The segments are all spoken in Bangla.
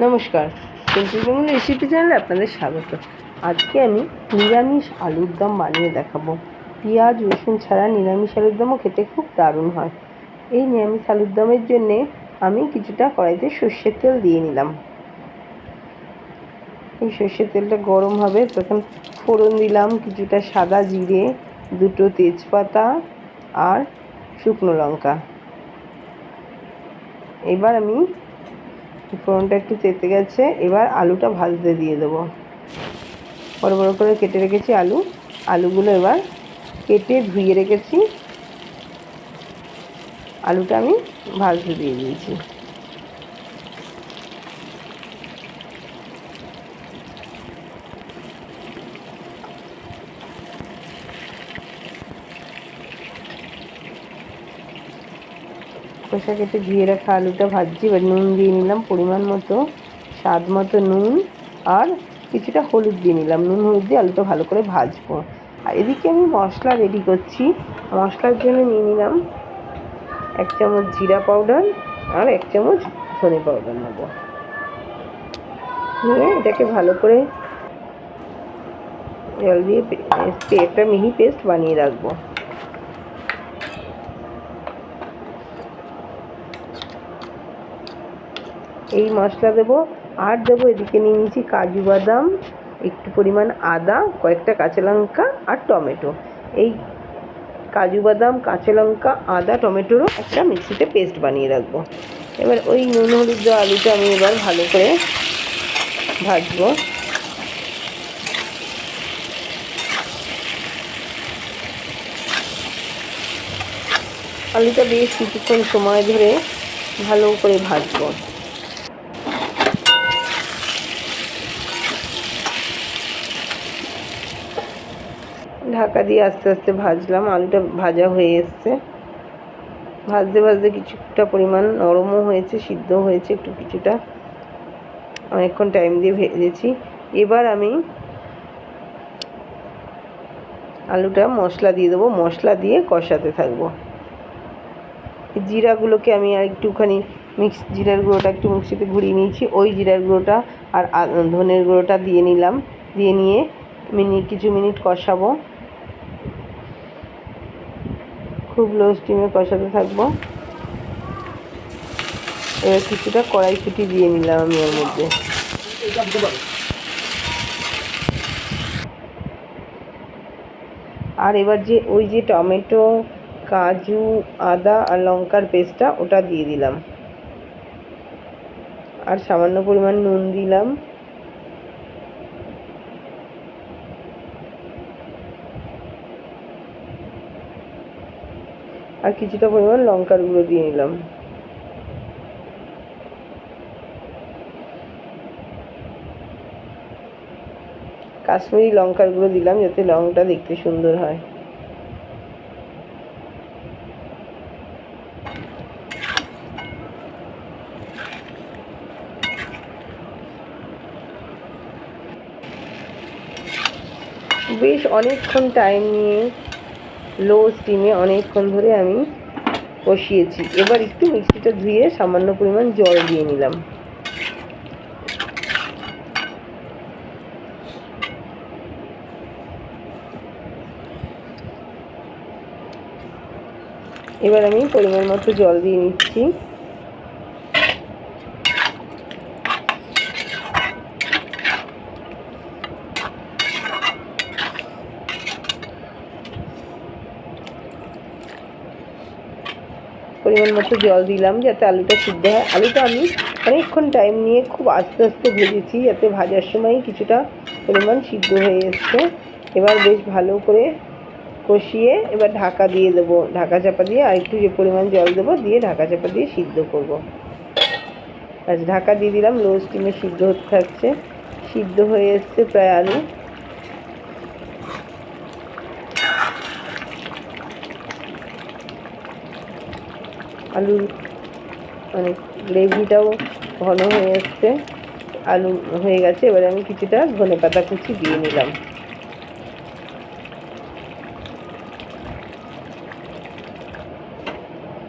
নমস্কার, সিম্পল বেঙ্গলি রেসিপি চ্যানেলে আপনাদের স্বাগত। আজকে আমি নিরামিষ আলুর দম বানিয়ে দেখাবো। পেঁয়াজ রসুন ছাড়া নিরামিষ আলুর দমও খেতে খুব দারুণ হয়। এই নিরামিষ আলুর দমের জন্যে আমি কিছুটা কড়াইতে সর্ষের তেল দিয়ে নিলাম। এই সর্ষের তেলটা গরম হবে, তখন ফোড়ন দিলাম কিছুটা সাদা জিরে, দুটো তেজপাতা আর শুকনো লঙ্কা। এবার আমি ফোড়নটা একটু তেতে গেছে, এবার আলুটা ভাজতে দিয়ে দেবো। বড় বড় করে কেটে রেখেছি আলুগুলো এবার কেটে ধুয়ে রেখেছি, আলুটা আমি ভাজতে দিয়ে দিয়েছি। খোসা কেটে ধুয়ে রাখা আলুটা ভাজছি। এবার নুন দিয়ে নিলাম পরিমাণ মতো, স্বাদ মতো নুন আর কিছুটা হলুদ দিয়ে নিলাম। নুন হলুদ দিয়ে আলুটা ভালো করে ভাজবো। আর এদিকে আমি মশলা রেডি করছি। মশলার জন্য নিয়ে নিলাম 1 চামচ জিরা পাউডার আর 1 চামচ ধনে পাউডার নেব। নিয়ে এটাকে ভালো করে জল দিয়ে একটা মিহি পেস্ট বানিয়ে রাখবো। এই মশলা দেবো আর দেবো এদিকে নিয়ে নিয়েছি কাজু বাদাম, একটু পরিমাণ আদা, কয়েকটা কাঁচা লঙ্কা আর টমেটো। এই কাজু বাদাম, কাঁচা লঙ্কা, আদা, টমেটোরও একটা মিক্সিতে পেস্ট বানিয়ে রাখবো। এবার ওই নুন হলুদ দেওয়া আলুটা আমি এবার ভালো করে ভাজবো। আলুটা বেশ কিছুক্ষণ সময় ধরে ভালো করে ভাজবো। ঢাকা দিয়ে আস্তে আস্তে ভাজলাম। আলুটা ভাজা হয়ে এসছে। ভাজতে ভাজতে কিছুটা পরিমাণ নরমও হয়েছে, সিদ্ধ হয়েছে একটু, কিছুটা অনেকক্ষণ টাইম দিয়ে ভেজেছি। এবার আমি আলুটা মশলা দিয়ে দেবো, মশলা দিয়ে কষাতে থাকবো। জিরাগুলোকে আমি আর একটুখানি জিরার গুঁড়োটা একটু মিক্সিতে ঘুরিয়ে নিয়েছি, ওই জিরার গুঁড়োটা আর ধনের গুঁড়োটা দিয়ে নিলাম। দিয়ে নিয়ে কিছু মিনিট কষাবো। খুব লো স্টিমে কষাতে থাকবো। এবার কিছুটা কড়াইশুঁটি দিয়ে নিলাম আমি এর মধ্যে। আর এবার ওই যে টমেটো, কাজু, আদা আর লঙ্কার পেস্টটা ওটা দিয়ে দিলাম। আর সামান্য পরিমাণ নুন দিলাম। আর কিছুটা পরিমাণ লঙ্কার গুঁড়ো দিয়ে নিলাম। কাশ্মীরি লঙ্কার গুঁড়ো দিলাম যাতে রঙটা দেখতে সুন্দর হয়। বেশ অনেকক্ষণ টাইম নিয়ে লো স্টিমে অনেকক্ষণ ধরে আমি কষিয়েছি। এবার একটু মিক্সিটা ধুয়ে সামান্য পরিমাণ জল দিয়ে নিলাম। এবার আমি পরিমাণ মতো জল দিয়ে নিচ্ছি। পরিমাণ মতো জল দিলাম যাতে আলুটা সিদ্ধ হয়। আলুটা আমি অনেকক্ষণ টাইম নিয়ে খুব আস্তে আস্তে ভেজেছি যাতে ভাজার সময় কিছুটা পরিমাণ সিদ্ধ হয়ে এসছে। এবার বেশ ভালো করে কষিয়ে এবার ঢাকা দিয়ে দেবো। ঢাকা চাপা দিয়ে আর একটু যে পরিমাণ জল দেবো দিয়ে ঢাকা চাপা দিয়ে সিদ্ধ করবো। আচ্ছা, ঢাকা দিয়ে দিলাম। লো স্টিমে সিদ্ধ হতে থাকছে। সিদ্ধ হয়ে এসছে প্রায় আলুর মানে গ্রেভিটাও ঘন হয়ে এসছে, আলু হয়ে গেছে। এবারে আমি কিছুটা ধনেপাতা কুচি দিয়ে নিলাম।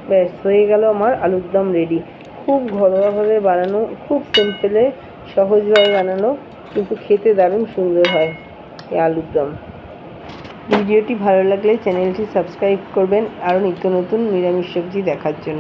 ব্যাস হয়ে গেল আমার আলুর দম রেডি। খুব ঘরোয়াভাবে বানানো, খুব সিম্পলে সহজভাবে বানানো, কিন্তু খেতে দারুণ সুন্দর হয় এই আলুর দম। ভিডিওটি ভালো লাগলে চ্যানেলটি সাবস্ক্রাইব করবেন আরও নিত্য নতুন নিরামিষ সবজি দেখার জন্য।